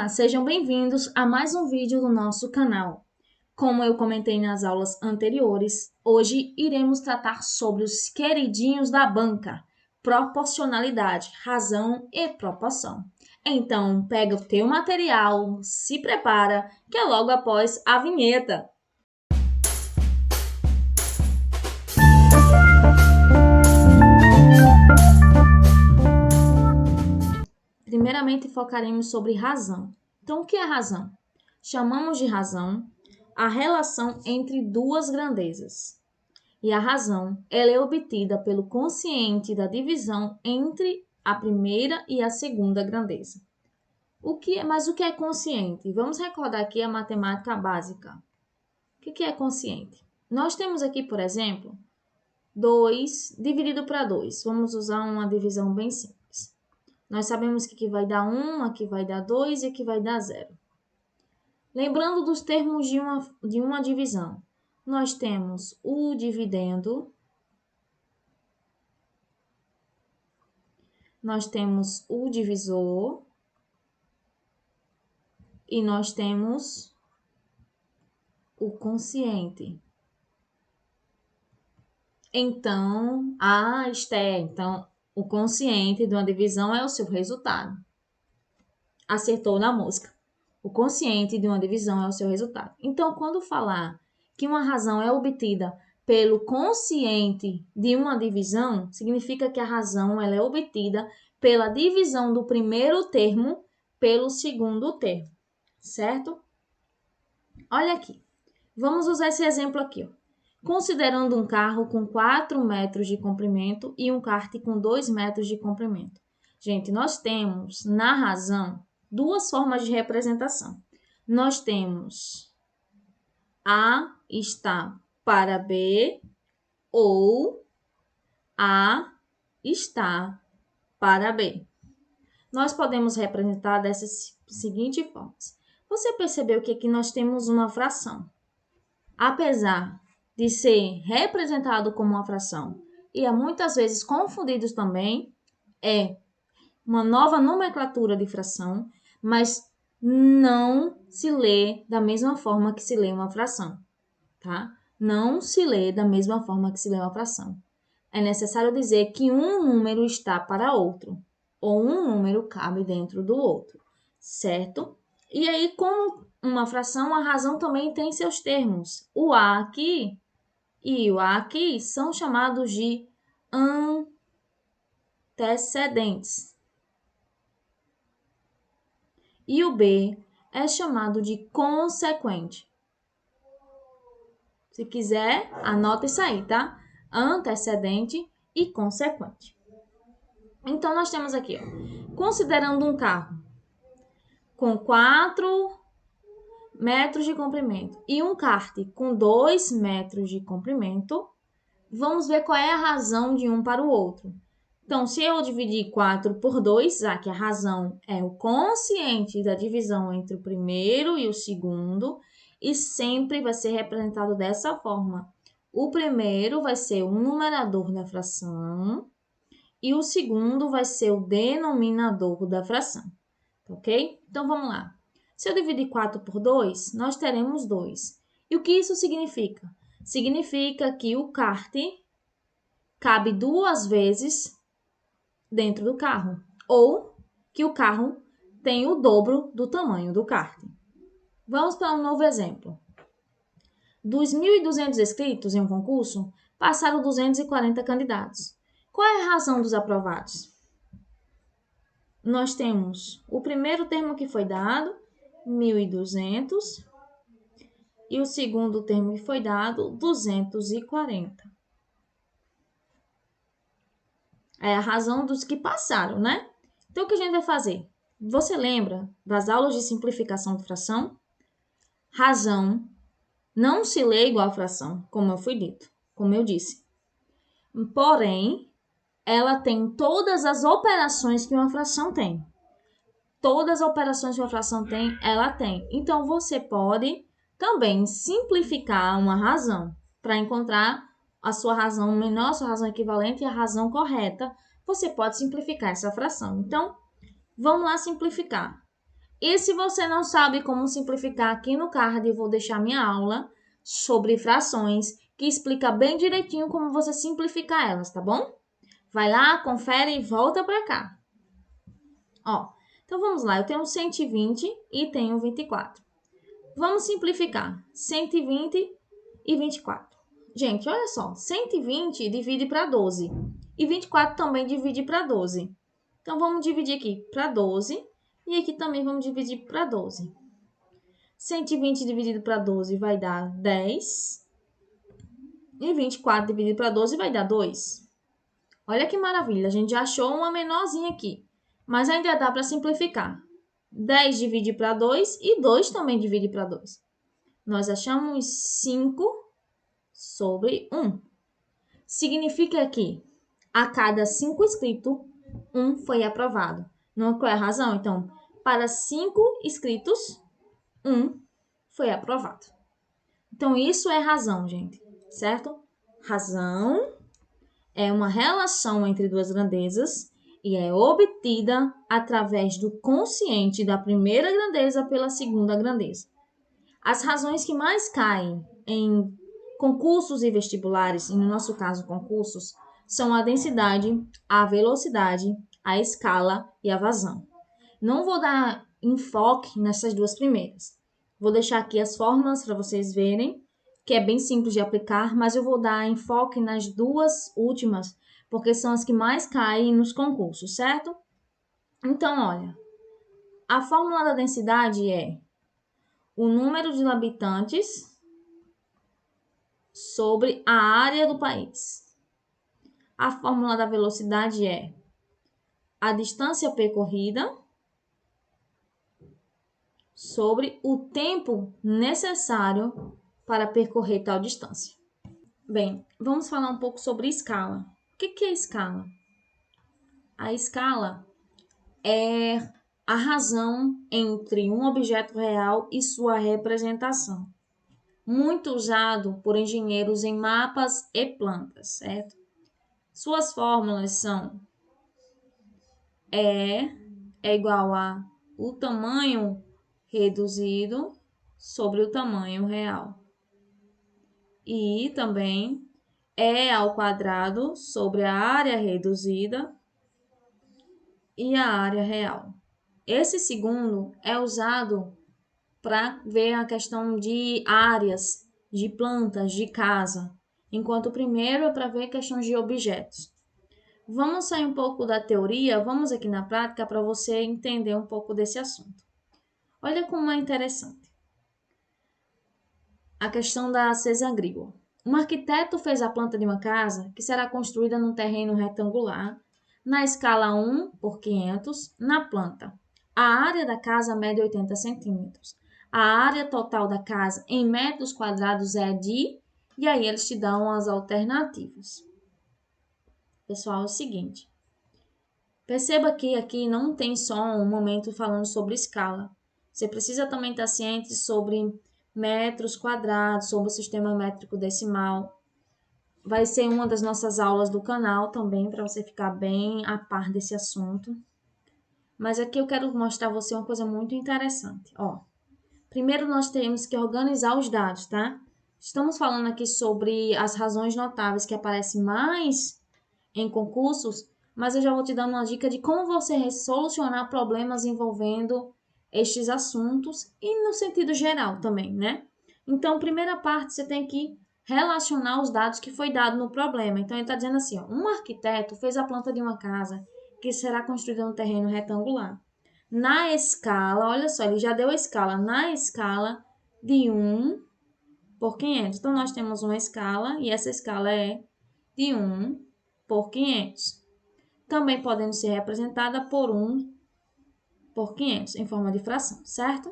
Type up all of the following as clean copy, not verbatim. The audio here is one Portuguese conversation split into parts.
Olá, sejam bem-vindos a mais um vídeo do nosso canal. Como eu comentei nas aulas anteriores, hoje iremos tratar sobre os queridinhos da banca, proporcionalidade, razão e proporção. Então, pega o teu material, se prepara, que é logo após a vinheta. Primeiramente, focaremos sobre razão. Então, o que é razão? Chamamos de razão a relação entre duas grandezas. E a razão, ela é obtida pelo quociente da divisão entre a primeira e a segunda grandeza. Mas o que é quociente? Vamos recordar aqui a matemática básica. O que é quociente? Nós temos aqui, por exemplo, 2 dividido para 2. Vamos usar uma divisão bem simples. Nós sabemos que aqui vai dar 1, aqui vai dar 2 e aqui vai dar 0. Lembrando dos termos de uma divisão, nós temos o dividendo, nós temos o divisor e nós temos o quociente. Então, o quociente de uma divisão é o seu resultado. Acertou na mosca. O quociente de uma divisão é o seu resultado. Então, quando falar que uma razão é obtida pelo quociente de uma divisão, significa que a razão ela é obtida pela divisão do primeiro termo pelo segundo termo, certo? Olha aqui. Vamos usar esse exemplo aqui, ó. Considerando um carro com 4 metros de comprimento e um kart com 2 metros de comprimento. Gente, nós temos na razão duas formas de representação. Nós temos A está para B ou A está para B. Nós podemos representar dessas seguintes formas. Você percebeu que aqui nós temos uma fração. Apesar de ser representado como uma fração e é muitas vezes confundidos também, é uma nova nomenclatura de fração, mas não se lê da mesma forma que se lê uma fração, tá? Não se lê da mesma forma que se lê uma fração. É necessário dizer que um número está para outro, ou um número cabe dentro do outro, certo? E aí, como uma fração, a razão também tem seus termos. O A aqui e o A aqui são chamados de antecedentes. E o B é chamado de consequente. Se quiser, anota isso aí, tá? Antecedente e consequente. Então, nós temos aqui, ó, considerando um carro com 4 metros de comprimento e um kart com 2 metros de comprimento, vamos ver qual é a razão de um para o outro. Então, se eu dividir 4 por 2, já que a razão é o quociente da divisão entre o primeiro e o segundo, e sempre vai ser representado dessa forma. O primeiro vai ser o numerador da fração e o segundo vai ser o denominador da fração, ok? Então, vamos lá. Se eu dividir 4 por 2, nós teremos 2. E o que isso significa? Significa que o kart cabe 2 vezes dentro do carro, ou que o carro tem o dobro do tamanho do kart. Vamos para um novo exemplo. Dos 1.200 inscritos em um concurso, passaram 240 candidatos. Qual é a razão dos aprovados? Nós temos o primeiro termo que foi dado, 1.200, e o segundo termo que foi dado, 240. É a razão dos que passaram, né? Então, o que a gente vai fazer? Você lembra das aulas de simplificação de fração? Razão não se lê igual a fração, como eu disse. Porém, ela tem todas as operações que uma fração tem. Todas as operações que uma fração tem, ela tem. Então, você pode também simplificar uma razão para encontrar a sua razão menor, a sua razão equivalente e a razão correta. Você pode simplificar essa fração. Então, vamos lá simplificar. E se você não sabe como simplificar, aqui no card eu vou deixar minha aula sobre frações, que explica bem direitinho como você simplificar elas, tá bom? Vai lá, confere e volta para cá. Ó, então vamos lá, eu tenho 120 e tenho 24. Vamos simplificar, 120 e 24. Gente, olha só, 120 divide para 12 e 24 também divide para 12. Então, vamos dividir aqui para 12 e aqui também vamos dividir para 12. 120 dividido para 12 vai dar 10 e 24 dividido para 12 vai dar 2. Olha que maravilha, a gente já achou uma menorzinha aqui, mas ainda dá para simplificar. 10 divide para 2 e 2 também divide para 2. Nós achamos 5 sobre 1. Significa que a cada 5 inscritos, 1 foi aprovado. Não, qual é a razão? Então, para 5 inscritos, 1 foi aprovado. Então, isso é razão, gente, certo? Razão é uma relação entre duas grandezas e é obtida através do quociente da primeira grandeza pela segunda grandeza. As razões que mais caem em concursos e vestibulares, e no nosso caso concursos, são a densidade, a velocidade, a escala e a vazão. Não vou dar enfoque nessas duas primeiras. Vou deixar aqui as fórmulas para vocês verem, que é bem simples de aplicar, mas eu vou dar enfoque nas duas últimas, porque são as que mais caem nos concursos, certo? Então, olha, a fórmula da densidade é o número de habitantes sobre a área do país. A fórmula da velocidade é a distância percorrida sobre o tempo necessário para percorrer tal distância. Bem, vamos falar um pouco sobre escala. O que é escala? A escala é a razão entre um objeto real e sua representação. Muito usado por engenheiros em mapas e plantas, certo? Suas fórmulas são é igual a o tamanho reduzido sobre o tamanho real. E também é ao quadrado sobre a área reduzida e a área real. Esse segundo é usado para ver a questão de áreas, de plantas, de casa, enquanto o primeiro é para ver questões de objetos. Vamos sair um pouco da teoria, vamos aqui na prática para você entender um pouco desse assunto. Olha como é interessante. A questão da acesa agrícola. Um arquiteto fez a planta de uma casa que será construída num terreno retangular, na escala 1 por 500, na planta. A área da casa mede 80 centímetros. A área total da casa em metros quadrados é de... E aí eles te dão as alternativas. Pessoal, é o seguinte. Perceba que aqui não tem só um momento falando sobre escala. Você precisa também estar ciente sobre metros quadrados, sobre o sistema métrico decimal. Vai ser uma das nossas aulas do canal também, para você ficar bem a par desse assunto. Mas aqui eu quero mostrar a você uma coisa muito interessante. Ó, primeiro nós temos que organizar os dados, tá? Estamos falando aqui sobre as razões notáveis que aparecem mais em concursos, mas eu já vou te dar uma dica de como você solucionar problemas envolvendo estes assuntos e no sentido geral também, né? Então, primeira parte, você tem que relacionar os dados que foi dado no problema. Então, ele está dizendo assim, ó, um arquiteto fez a planta de uma casa que será construída no terreno retangular. Na escala, olha só, ele já deu a escala, na escala de 1 por 500. Então, nós temos uma escala e essa escala é de 1 por 500. Também podendo ser representada por 1 por 500, em forma de fração, certo?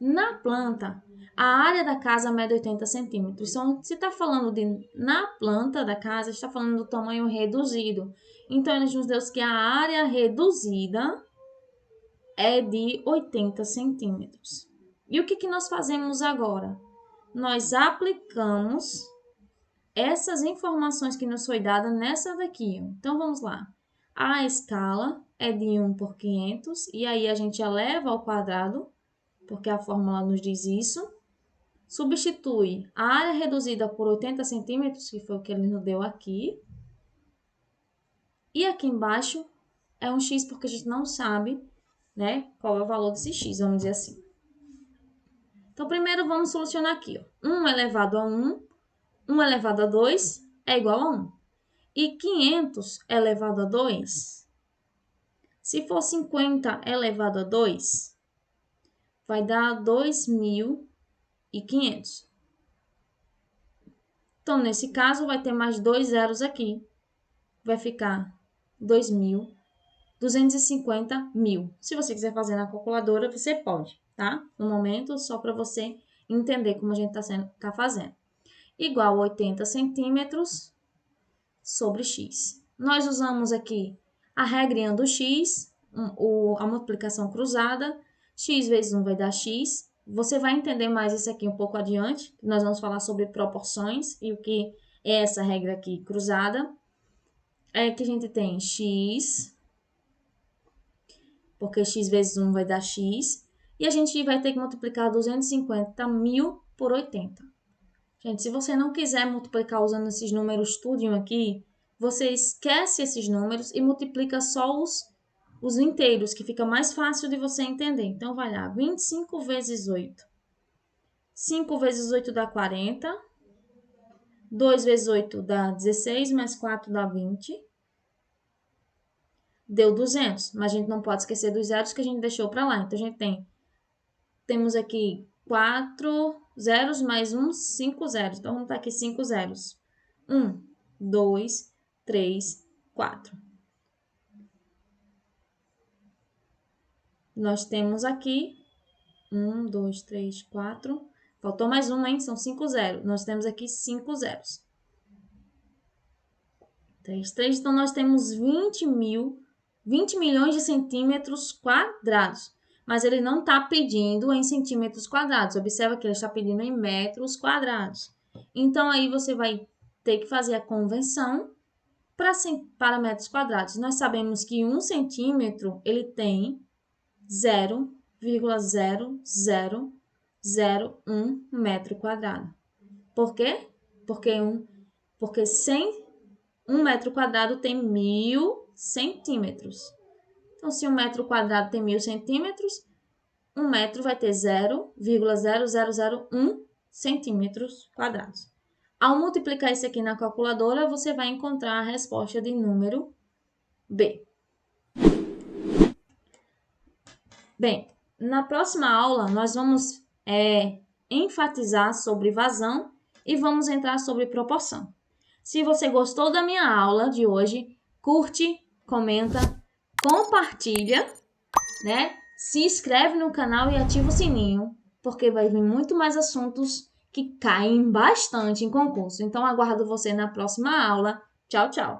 Na planta, a área da casa mede 80 centímetros. Então, se está falando de na planta da casa, está falando do tamanho reduzido. Então, ele nos deu que a área reduzida é de 80 centímetros. E o que nós fazemos agora? Nós aplicamos essas informações que nos foi dada nessa daqui. Então, vamos lá. A escala é de 1 por 500, e aí a gente eleva ao quadrado, porque a fórmula nos diz isso. Substitui a área reduzida por 80 centímetros, que foi o que ele nos deu aqui. E aqui embaixo é um x, porque a gente não sabe, né, qual é o valor desse x, vamos dizer assim. Então, primeiro vamos solucionar aqui. Ó. 1 elevado a 1, 1 elevado a 2 é igual a 1. E 500 elevado a 2, se for 50 elevado a 2, vai dar 2.500. Então, nesse caso, vai ter mais 2 zeros aqui. Vai ficar 2.250 mil. Se você quiser fazer na calculadora, você pode, tá? No momento, só para você entender como a gente tá fazendo. Igual a 80 centímetros sobre x. Nós usamos aqui a regrinha do x, a multiplicação cruzada. X vezes 1 vai dar x. Você vai entender mais isso aqui um pouco adiante. Nós vamos falar sobre proporções e o que é essa regra aqui cruzada. É que a gente tem x, porque x vezes 1 vai dar x. E a gente vai ter que multiplicar 250 mil por 80. Gente, se você não quiser multiplicar usando esses números tudinho aqui, você esquece esses números e multiplica só os inteiros, que fica mais fácil de você entender. Então, vai lá, 25 vezes 8. 5 vezes 8 dá 40. 2 vezes 8 dá 16, mais 4 dá 20. Deu 200, mas a gente não pode esquecer dos zeros que a gente deixou para lá. Então, a gente temos aqui 4 zeros mais 1, 5 zeros. Então, vamos botar aqui 5 zeros. 1, 2, 3, 4. Nós temos aqui 1, 2, 3, 4. Faltou mais um, hein? São 5 zeros. Nós temos aqui 5 zeros. 3, 3. Então, nós temos 20 milhões de centímetros quadrados. Mas ele não está pedindo em centímetros quadrados. Observa que ele está pedindo em metros quadrados. Então, aí você vai ter que fazer a conversão para metros quadrados. Nós sabemos que 1 centímetro ele tem 0,0001 metro quadrado. Por quê? Porque 1 metro quadrado tem 1.000 centímetros. Então, se 1 metro quadrado tem 1.000 centímetros, 1 metro vai ter 0,0001 centímetros quadrados. Ao multiplicar isso aqui na calculadora, você vai encontrar a resposta de número B. Bem, na próxima aula, nós vamos enfatizar sobre vazão e vamos entrar sobre proporção. Se você gostou da minha aula de hoje, curte, comenta, compartilha, né? Se inscreve no canal e ativa o sininho, porque vai vir muito mais assuntos que caem bastante em concurso. Então, aguardo você na próxima aula. Tchau, tchau!